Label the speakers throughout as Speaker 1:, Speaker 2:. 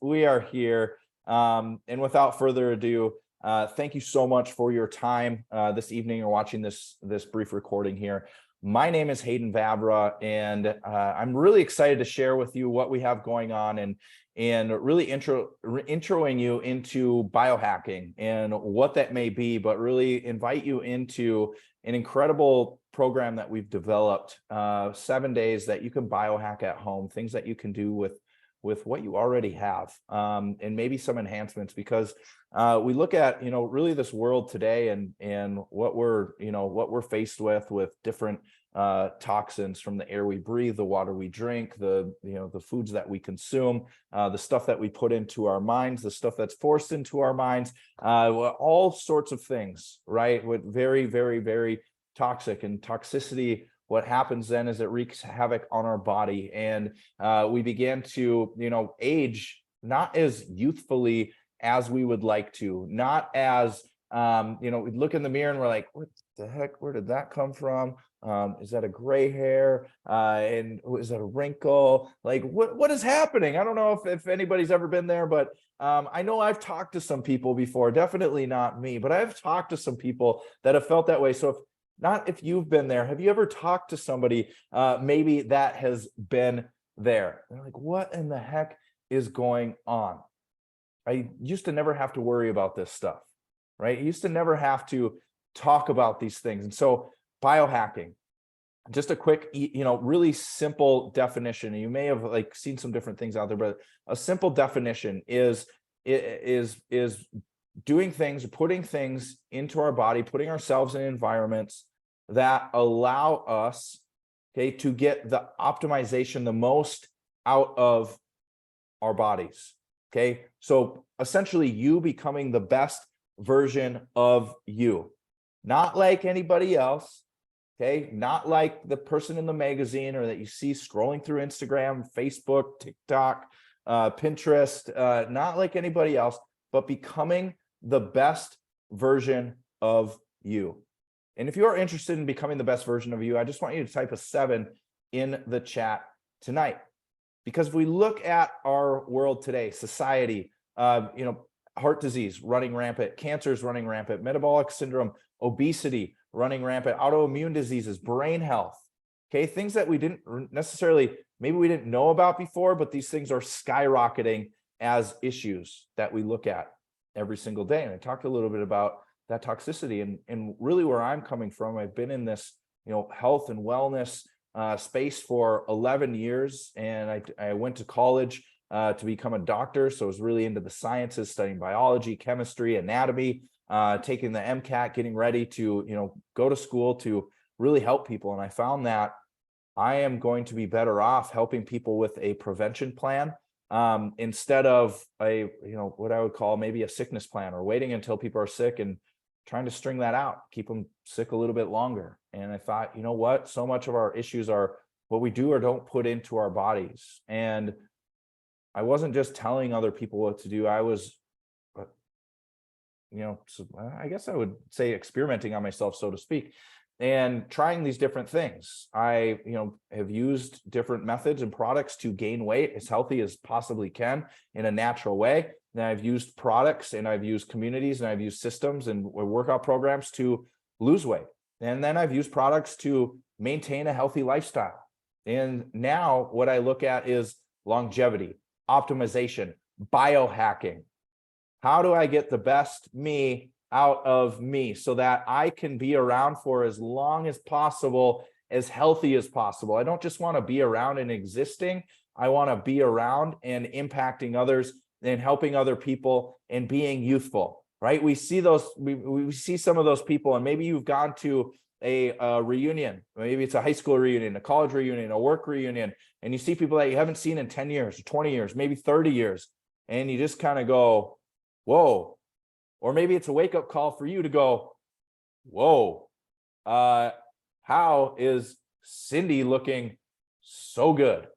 Speaker 1: we are here. And without further ado, thank you so much for your time this evening or watching this brief recording here. My name is Hayden Vavra, and I'm really excited to share with you what we have going on and really introing you into biohacking and what that may be, but really invite you into an incredible program that we've developed, 7 days that you can biohack at home, things that you can do with what you already have, and maybe some enhancements, because we look at, really this world today and what we're faced with different toxins from the air we breathe, the water we drink, the foods that we consume, the stuff that we put into our minds, the stuff that's forced into our minds, all sorts of things, right? With very, very, very toxic. And toxicity, what happens then is it wreaks havoc on our body, and we begin to age not as youthfully as we would like to, not as we look in the mirror and we're like, what the heck, where did that come from? Is that a gray hair? And is that a wrinkle? Like, what is happening? I don't know if anybody's ever been there, but I know I've talked to some people before, definitely not me, but I've talked to some people that have felt that way. So if you've been there, have you ever talked to somebody maybe that has been there? They're like, what in the heck is going on? I used to never have to worry about this stuff, right? I used to never have to talk about these things. And so biohacking, just a quick, really simple definition. You may have seen some different things out there, but a simple definition is doing things, putting things into our body, putting ourselves in environments that allow us, to get the optimization, the most out of our bodies. Okay, so essentially you becoming the best version of you, not like anybody else. Okay, not like the person in the magazine or that you see scrolling through Instagram, Facebook, TikTok, Pinterest, not like anybody else, but becoming the best version of you. And if you are interested in becoming the best version of you, I just want you to type a 7 in the chat tonight. Because if we look at our world today, society, heart disease running rampant, cancer is running rampant, metabolic syndrome, obesity running rampant, autoimmune diseases, brain health, things that we didn't necessarily, maybe we didn't know about before, but these things are skyrocketing as issues that we look at every single day. And I talked a little bit about that toxicity and really where I'm coming from. I've been in this, health and wellness space for 11 years. And I went to college to become a doctor. So I was really into the sciences, studying biology, chemistry, anatomy, taking the MCAT, getting ready to, go to school to really help people. And I found that I am going to be better off helping people with a prevention plan instead of what I would call maybe a sickness plan, or waiting until people are sick and trying to string that out, keep them sick a little bit longer. And I thought, you know what? So much of our issues are what we do or don't put into our bodies. And I wasn't just telling other people what to do. I was, I guess I would say experimenting on myself, so to speak, and trying these different things. I, have used different methods and products to gain weight as healthy as possibly can in a natural way. And I've used products and I've used communities and I've used systems and workout programs to lose weight. And then I've used products to maintain a healthy lifestyle. And now what I look at is longevity, optimization, biohacking. How do I get the best me out of me so that I can be around for as long as possible, as healthy as possible? I don't just want to be around and existing. I want to be around and impacting others and helping other people and being youthful, right? We see we see some of those people, and maybe you've gone to a reunion, maybe it's a high school reunion, a college reunion, a work reunion, and you see people that you haven't seen in 10 years, 20 years, maybe 30 years, and you just kind of go, whoa. Or maybe it's a wake-up call for you to go, whoa, how is Cindy looking so good?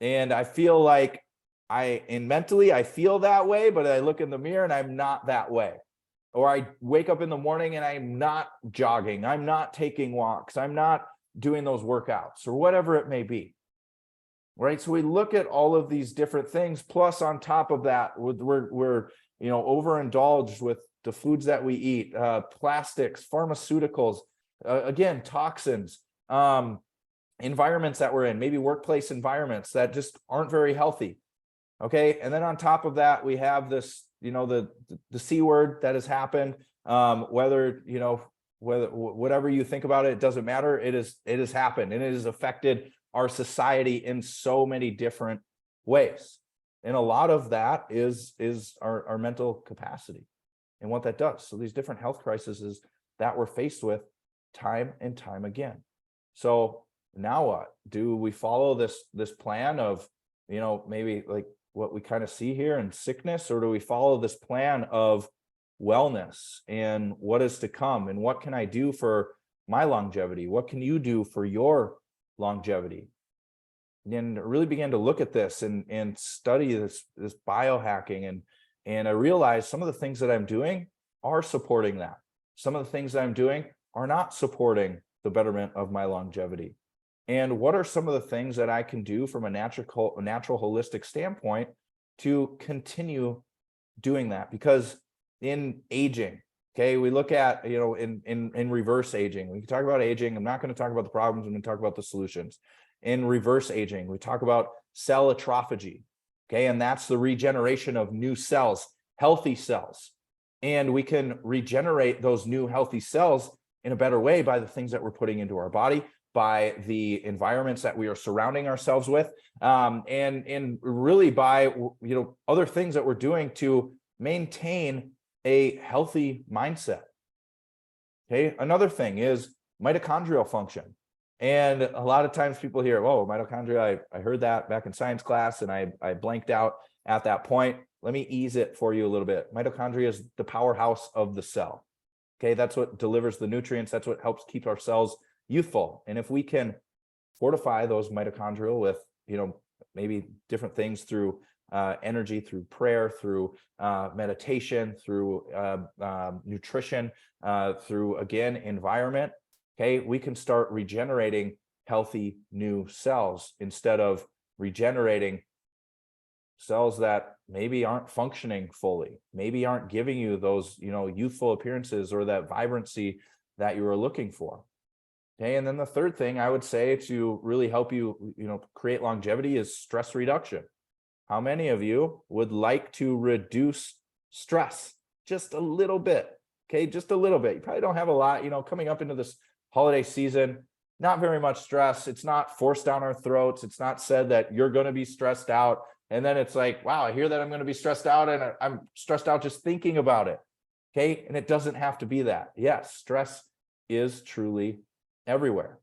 Speaker 1: And I feel like mentally I feel that way, but I look in the mirror and I'm not that way. Or I wake up in the morning and I'm not jogging, I'm not taking walks, I'm not doing those workouts, or whatever it may be. right? So we look at all of these different things, plus on top of that, we're overindulged with the foods that we eat, plastics, pharmaceuticals, again, toxins, environments that we're in, maybe workplace environments that just aren't very healthy. Okay, and then on top of that, we have this, the C word that has happened. Whether whatever you think about it, it doesn't matter. It has happened, and it has affected our society in so many different ways. And a lot of that is our mental capacity and what that does. So these different health crises that we're faced with time and time again. So now what? Do we follow this plan of, maybe like what we kind of see here in sickness, or do we follow this plan of wellness and what is to come, and what can I do for my longevity? What can you do for your longevity? And really began to look at this and study this biohacking, and I realized some of the things that I'm doing are supporting that. Some of the things that I'm doing are not supporting the betterment of my longevity. And what are some of the things that I can do from a natural holistic standpoint to continue doing that? Because in aging, okay, we look at, in reverse aging, we can talk about aging. I'm not going to talk about the problems. I'm going to talk about the solutions. In reverse aging, we talk about cell autophagy, okay, and that's the regeneration of new cells, healthy cells. And we can regenerate those new healthy cells in a better way by the things that we're putting into our body, by the environments that we are surrounding ourselves with, and really by other things that we're doing to maintain a healthy mindset. Okay, another thing is mitochondrial function. And a lot of times people hear, "Oh, mitochondria, I heard that back in science class, and I blanked out at that point." Let me ease it for you a little bit. Mitochondria is the powerhouse of the cell. Okay, that's what delivers the nutrients. That's what helps keep our cells youthful. And if we can fortify those mitochondria with, maybe different things through energy, through prayer, through meditation, through nutrition, through, again, environment, okay, we can start regenerating healthy new cells instead of regenerating cells that maybe aren't functioning fully, maybe aren't giving you those, youthful appearances or that vibrancy that you were looking for. Okay, and then the third thing I would say to really help you, create longevity is stress reduction. How many of you would like to reduce stress just a little bit? Okay, just a little bit. You probably don't have a lot, coming up into this holiday season, not very much stress. It's not forced down our throats. It's not said that you're going to be stressed out. And then it's like, wow, I hear that I'm going to be stressed out, and I'm stressed out just thinking about it. Okay, and it doesn't have to be that. Yes, stress is truly everywhere.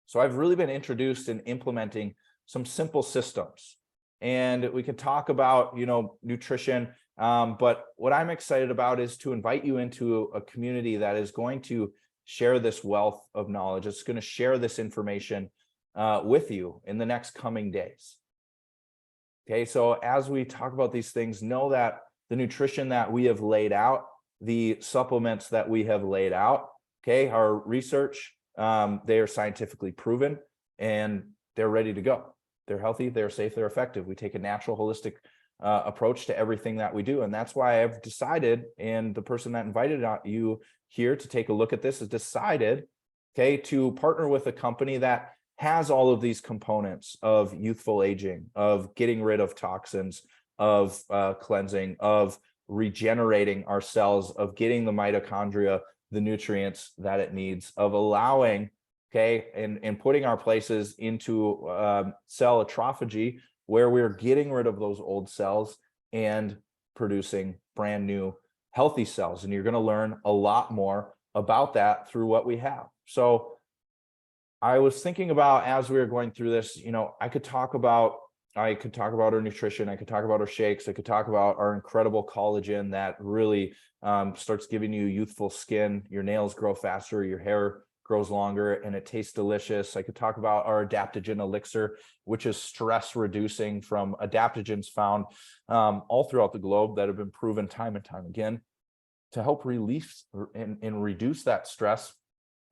Speaker 1: So I've really been introduced in implementing some simple systems, and we can talk about, nutrition. But what I'm excited about is to invite you into a community that is going to share this wealth of knowledge. It's going to share this information with you in the next coming days. Okay, so as we talk about these things, know that the nutrition that we have laid out, the supplements that we have laid out, okay, our research, they are scientifically proven, and they're ready to go. They're healthy, they're safe, they're effective. We take a natural, holistic approach to everything that we do. And that's why I've decided, and the person that invited you here to take a look at this has decided, okay, to partner with a company that has all of these components of youthful aging, of getting rid of toxins, of cleansing, of regenerating our cells, of getting the mitochondria the nutrients that it needs, of allowing, okay, and putting our places into cell autophagy, where we're getting rid of those old cells and producing brand new healthy cells. And you're going to learn a lot more about that through what we have. So I was thinking about, as we were going through this, I could talk about our nutrition. I could talk about our shakes. I could talk about our incredible collagen that really starts giving you youthful skin. Your nails grow faster, your hair grows longer, and it tastes delicious. I could talk about our adaptogen elixir, which is stress reducing from adaptogens found all throughout the globe that have been proven time and time again to help release and reduce that stress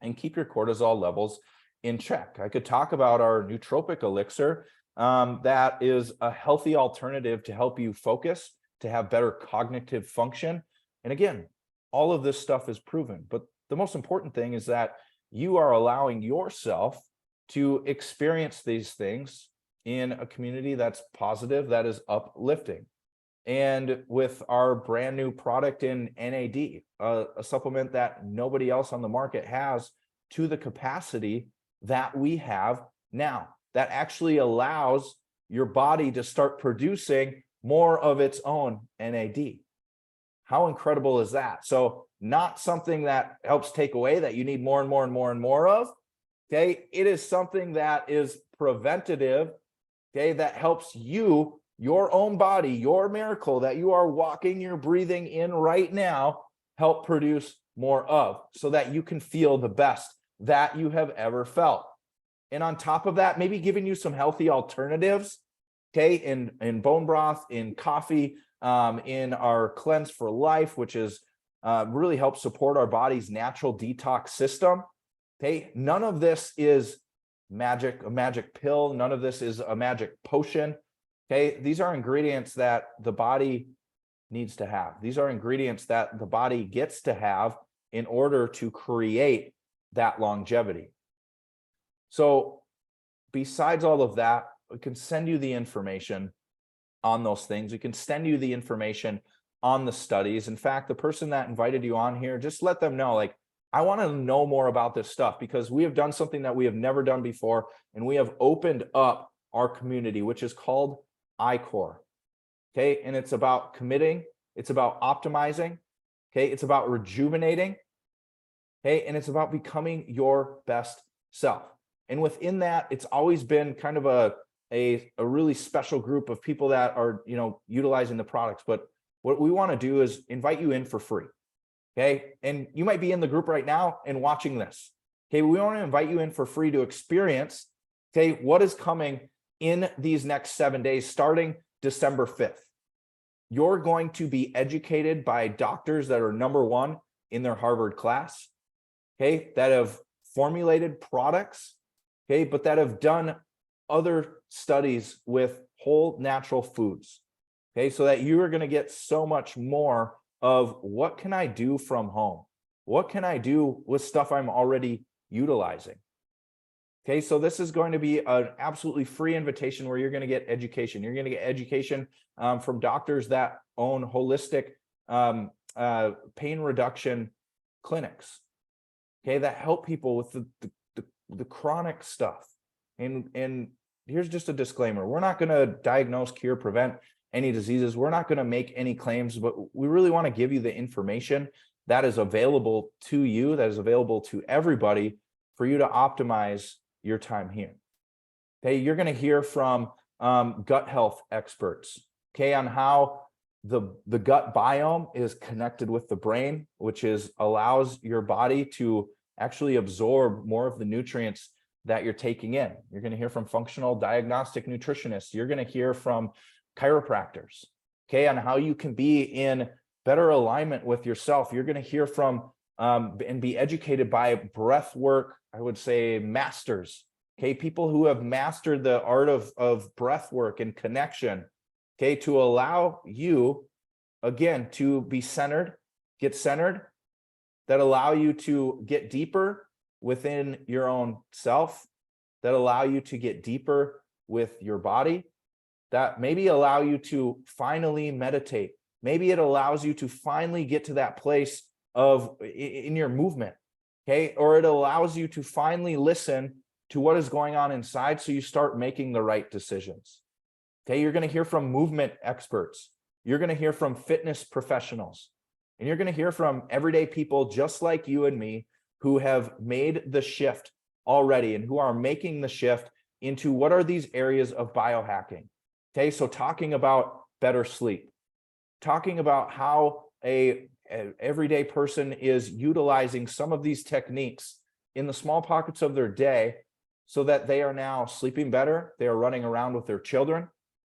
Speaker 1: and keep your cortisol levels in check. I could talk about our nootropic elixir, that is a healthy alternative to help you focus, to have better cognitive function. And again, all of this stuff is proven, but the most important thing is that you are allowing yourself to experience these things in a community that's positive, that is uplifting. And with our brand new product in NAD, a supplement that nobody else on the market has to the capacity that we have now, that actually allows your body to start producing more of its own NAD. How incredible is that? So not something that helps take away, that you need more and more and more and more of. Okay. It is something that is preventative. Okay. That helps you, your own body, your miracle that you are walking, you're breathing in right now, help produce more of, so that you can feel the best that you have ever felt. And on top of that, maybe giving you some healthy alternatives, okay, in bone broth, in coffee, in our Cleanse for Life, which is really helps support our body's natural detox system. Okay, none of this is magic, a magic pill. None of this is a magic potion. Okay, these are ingredients that the body needs to have. These are ingredients that the body gets to have in order to create that longevity. So besides all of that, we can send you the information on those things. We can send you the information on the studies. In fact, the person that invited you on here, just let them know, like, I want to know more about this stuff, because we have done something that we have never done before, and we have opened up our community, which is called iCore. Okay, and it's about committing, it's about optimizing, okay, it's about rejuvenating, okay, and it's about becoming your best self. And within that, it's always been kind of a really special group of people that are, utilizing the products. But what we want to do is invite you in for free. Okay. And you might be in the group right now and watching this. Okay. We want to invite you in for free to experience, okay, what is coming in these next 7 days, starting December 5th. You're going to be educated by doctors that are #1 in their Harvard class, okay, that have formulated products, okay, but that have done other studies with whole natural foods, okay, so that you are going to get so much more of what can I do from home? What can I do with stuff I'm already utilizing? Okay, so this is going to be an absolutely free invitation where you're going to get education. You're going to get education from doctors that own holistic pain reduction clinics, okay, that help people with the chronic stuff. And here's just a disclaimer. We're not going to diagnose, cure, prevent any diseases. We're not going to make any claims, but we really want to give you the information that is available to you, that is available to everybody, for you to optimize your time here. Okay, you're going to hear from gut health experts, okay, on how the gut biome is connected with the brain, which allows your body to actually absorb more of the nutrients that you're taking in. You're going to hear from functional diagnostic nutritionists. You're going to hear from chiropractors, okay, on how you can be in better alignment with yourself. You're going to hear from and be educated by breath work, I would say, masters, okay, people who have mastered the art of breath work and connection, okay, to allow you, again, to be centered, get centered, that allow you to get deeper within your own self, that allow you to get deeper with your body, that maybe allow you to finally meditate. Maybe it allows you to finally get to that place in your movement, okay? Or it allows you to finally listen to what is going on inside, so you start making the right decisions. Okay, you're going to hear from movement experts. You're going to hear from fitness professionals. And you're going to hear from everyday people just like you and me, who have made the shift already and who are making the shift into what are these areas of biohacking. Okay, so talking about better sleep, talking about how a everyday person is utilizing some of these techniques in the small pockets of their day, so that they are now sleeping better. They are running around with their children.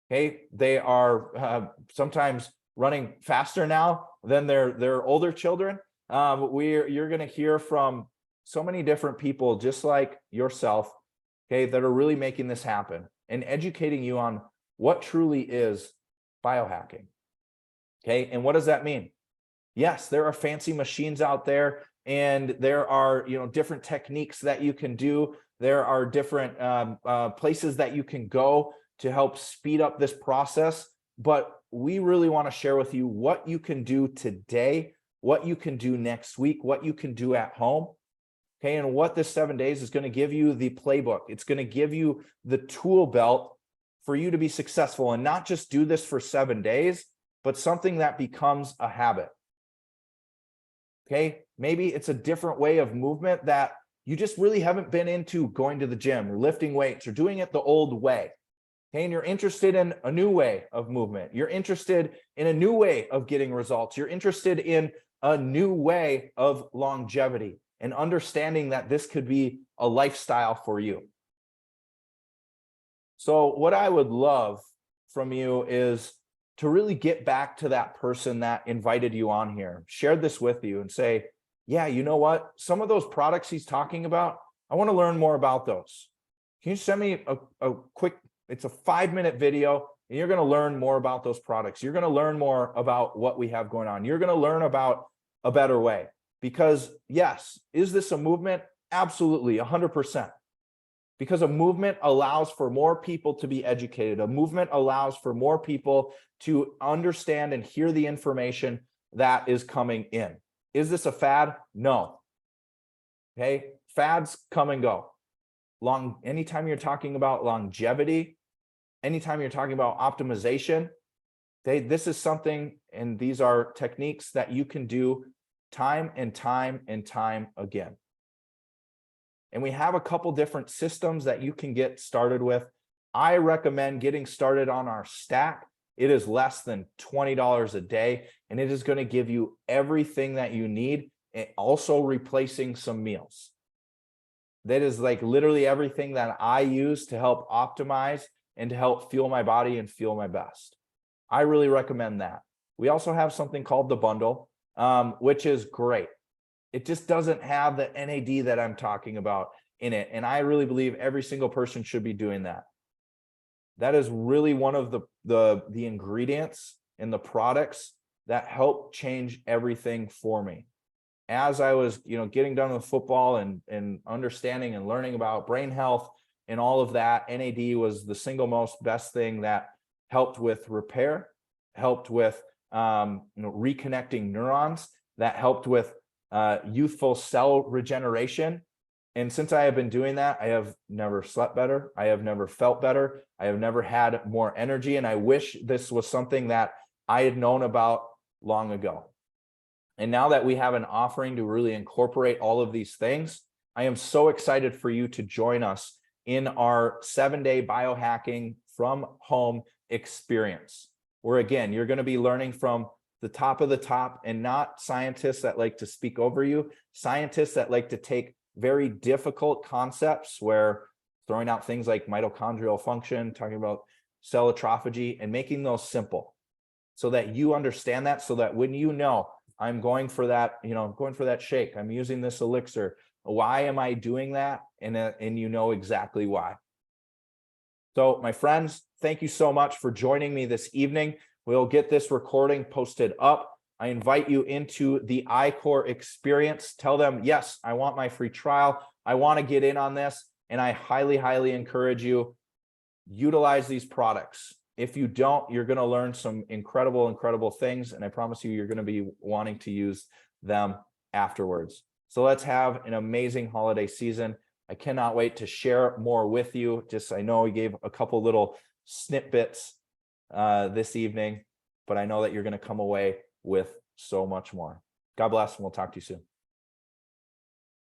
Speaker 1: Okay, they are sometimes running faster now than their older children. You're going to hear from so many different people just like yourself, okay, that are really making this happen. and educating you on what truly is biohacking. Okay, and what does that mean? Yes, there are fancy machines out there, and there are different techniques that you can do. There are different places that you can go to help speed up this process. But we really want to share with you what you can do today, what you can do next week, what you can do at home. Okay, and what this 7 days is going to give you the playbook. It's going to give you the tool belt for you to be successful and not just do this for 7 days, but something that becomes a habit. Okay, maybe it's a different way of movement that you just really haven't been into, going to the gym or lifting weights or doing it the old way. Okay, and you're interested in a new way of movement. You're interested in a new way of getting results. You're interested in a new way of longevity and understanding that this could be a lifestyle for you. So what I would love from you is to really get back to that person that invited you on here, shared this with you, and say, yeah, you know what? Some of those products he's talking about, I want to learn more about those. Can you send me a quick, it's a 5-minute video, and you're going to learn more about those products. You're going to learn more about what we have going on. You're going to learn about a better way. Because yes, is this a movement? Absolutely, 100%. Because a movement allows for more people to be educated. A movement allows for more people to understand and hear the information that is coming in. Is this a fad? No. Okay, fads come and go. Anytime you're talking about longevity, anytime you're talking about optimization, this is something, and these are techniques that you can do time and time and time again. And we have a couple different systems that you can get started with. I recommend getting started on our stack. It is less than $20 a day, and it is going to give you everything that you need, and also replacing some meals. That is like literally everything that I use to help optimize and to help fuel my body and feel my best. I really recommend that. We also have something called the bundle, which is great. It just doesn't have the NAD that I'm talking about in it. And I really believe every single person should be doing that. That is really one of the ingredients in the products that help change everything for me. As I was, getting done with football and understanding and learning about brain health and all of that, NAD was the single most best thing that helped with repair, helped with reconnecting neurons, that helped with youthful cell regeneration. And since I have been doing that, I have never slept better. I have never felt better. I have never had more energy. And I wish this was something that I had known about long ago. And now that we have an offering to really incorporate all of these things, I am so excited for you to join us in our 7-day biohacking from home experience, where again, you're going to be learning from the top of the top, and not scientists that like to speak over you, scientists that like to take very difficult concepts, where throwing out things like mitochondrial function, talking about cell autophagy, and making those simple so that you understand that, so that when I'm going for that, I'm going for that shake, I'm using this elixir, why am I doing that? And you know exactly why. So my friends, thank you so much for joining me this evening. We'll get this recording posted up. I invite you into the iCore experience. Tell them, yes, I want my free trial. I want to get in on this. And I highly, highly encourage you, utilize these products. If you don't, you're going to learn some incredible, incredible things. And I promise you're going to be wanting to use them afterwards. So let's have an amazing holiday season. I cannot wait to share more with you. I know we gave a couple little snippets this evening, but I know that you're going to come away with so much more. God bless, and we'll talk to you soon.